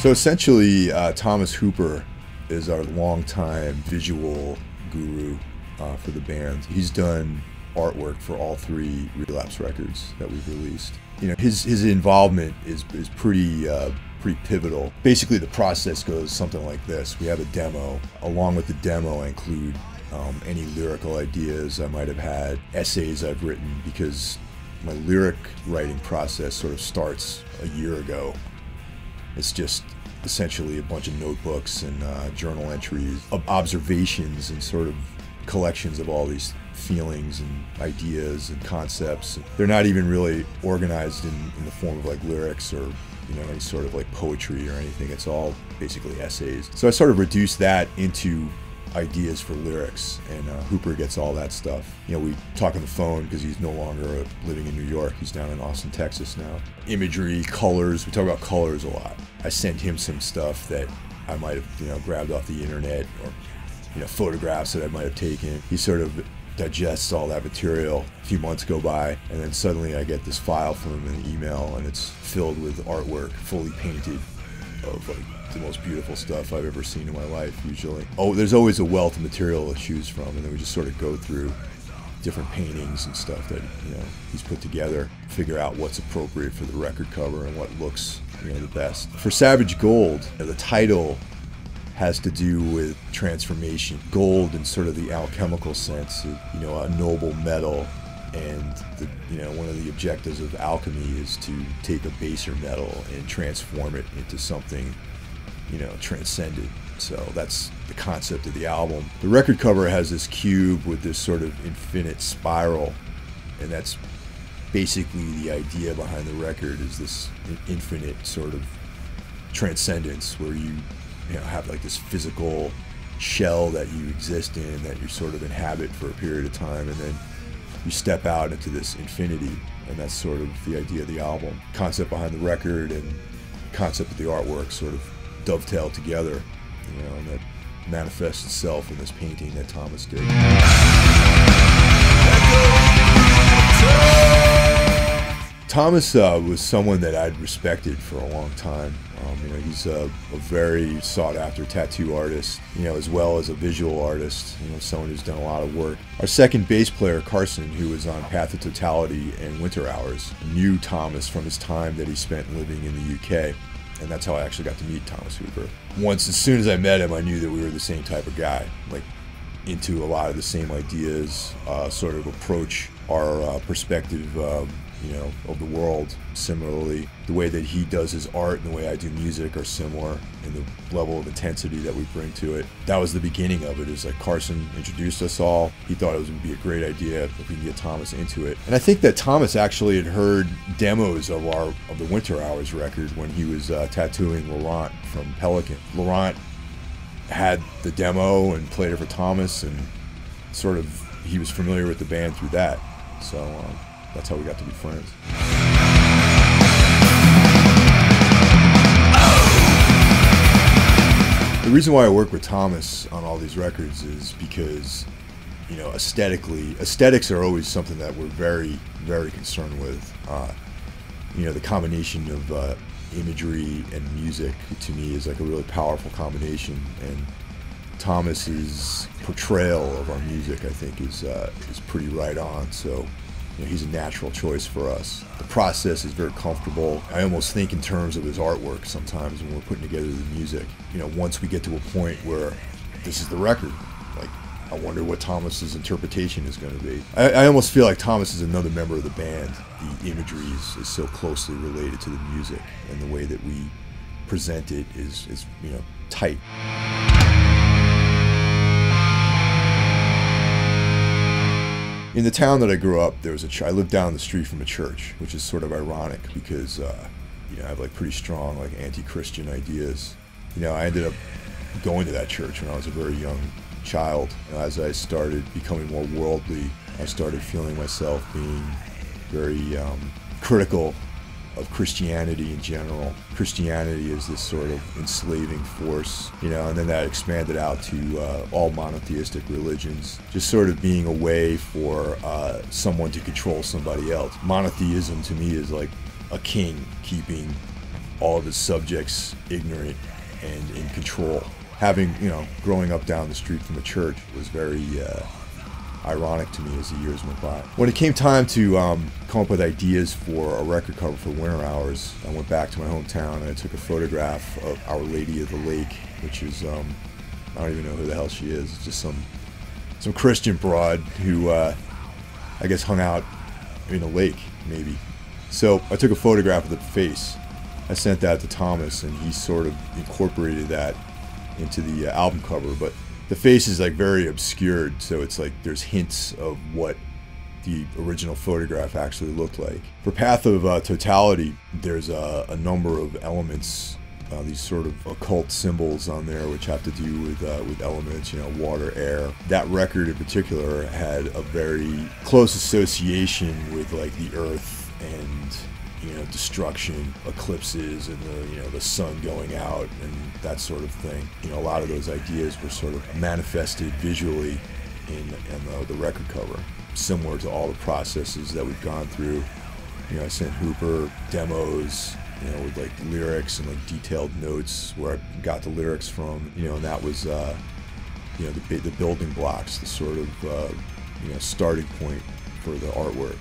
So essentially, Thomas Hooper is our longtime visual guru for the band. He's done artwork for all 3 Relapse records that we've released. You know, his involvement is pretty pivotal. Basically, the process goes something like this: we have a demo. Along with the demo, I include any lyrical ideas I might have had, essays I've written, because my lyric writing process sort of starts a year ago. It's just essentially a bunch of notebooks and journal entries, observations and sort of collections of all these feelings and ideas and concepts. They're not even really organized in the form of like lyrics or, you know, any sort of like poetry or anything. It's all basically essays. So I sort of reduced that into ideas for lyrics, and Hooper gets all that stuff. You know, we talk on the phone because he's no longer living in New York. He's down in Austin, Texas now. Imagery, colors, we talk about colors a lot. I send him some stuff that I might have, you know, grabbed off the internet, or, you know, photographs that I might have taken. He sort of digests all that material. A few months go by, and then suddenly I get this file from him in an email, and it's filled with artwork, fully painted, of like the most beautiful stuff I've ever seen in my life, usually. Oh, there's always a wealth of material to choose from, and then we just sort of go through different paintings and stuff that, you know, he's put together, figure out what's appropriate for the record cover and what looks, you know, the best. For Savage Gold, the title has to do with transformation. Gold in sort of the alchemical sense, of, you know, a noble metal. And you know, one of the objectives of alchemy is to take a baser metal and transform it into something, you know, transcendent. So that's the concept of the album. The record cover has this cube with this sort of infinite spiral, and that's basically the idea behind the record, is this infinite sort of transcendence where you know, have like this physical shell that you exist in, that you sort of inhabit for a period of time, and then you step out into this infinity, and that's sort of the idea of the album. Concept behind the record and concept of the artwork sort of dovetail together, you know, and that manifests itself in this painting that Thomas did. Thomas was someone that I'd respected for a long time. You know, he's a very sought-after tattoo artist, you know, as well as a visual artist, you know, someone who's done a lot of work. Our second bass player, Carson, who was on Path of Totality and Winter Hours, knew Thomas from his time that he spent living in the UK, and that's how I actually got to meet Thomas Hooper. Once, as soon as I met him, I knew that we were the same type of guy, like into a lot of the same ideas, sort of approach our perspective, you know, of the world similarly. The way that he does his art and the way I do music are similar in the level of intensity that we bring to it. That was the beginning of it, is like Carson introduced us all. He thought it was going to be a great idea if we can get Thomas into it. And I think that Thomas actually had heard demos of the Winter Hours record when he was tattooing Laurent from Pelican. Laurent had the demo and played it for Thomas, and sort of he was familiar with the band through that. So that's how we got to be friends. The reason why I work with Thomas on all these records is because, you know, aesthetics are always something that we're very, very concerned with. You know, the combination of imagery and music, to me, is like a really powerful combination, and Thomas's portrayal of our music, I think, is pretty right on. So, you know, he's a natural choice for us. The process is very comfortable. I almost think in terms of his artwork sometimes when we're putting together the music. You know, once we get to a point where this is the record, like, I wonder what Thomas's interpretation is going to be. I almost feel like Thomas is another member of the band. The imagery is so closely related to the music, and the way that we present it is you know, tight. In the town that I grew up, there was I lived down the street from a church, which is sort of ironic because, you know, I have like pretty strong like anti-Christian ideas. You know, I ended up going to that church when I was a very young child. You know, as I started becoming more worldly, I started feeling myself being very critical of Christianity in general. Christianity is this sort of enslaving force, you know, and then that expanded out to all monotheistic religions, just sort of being a way for someone to control somebody else. Monotheism to me is like a king keeping all of his subjects ignorant and in control. Having, growing up down the street from a church was very ironic to me as the years went by. When it came time to come up with ideas for a record cover for Winter Hours, I went back to my hometown and I took a photograph of Our Lady of the Lake, which is, I don't even know who the hell she is. It's just some Christian broad who I guess hung out in a lake, maybe. So I took a photograph of the face. I sent that to Thomas, and he sort of incorporated that into the album cover. But the face is like very obscured, so it's like there's hints of what the original photograph actually looked like. For Path of Totality, there's a number of elements, these sort of occult symbols on there, which have to do with elements, water, air. That record in particular had a very close association with like the earth and destruction, eclipses, and the sun going out and that sort of thing. A lot of those ideas were sort of manifested visually in the record cover, similar to all the processes that we've gone through. I sent Hooper demos, with like lyrics and like detailed notes where I got the lyrics from, and that was, the building blocks, the sort of, starting point for the artwork.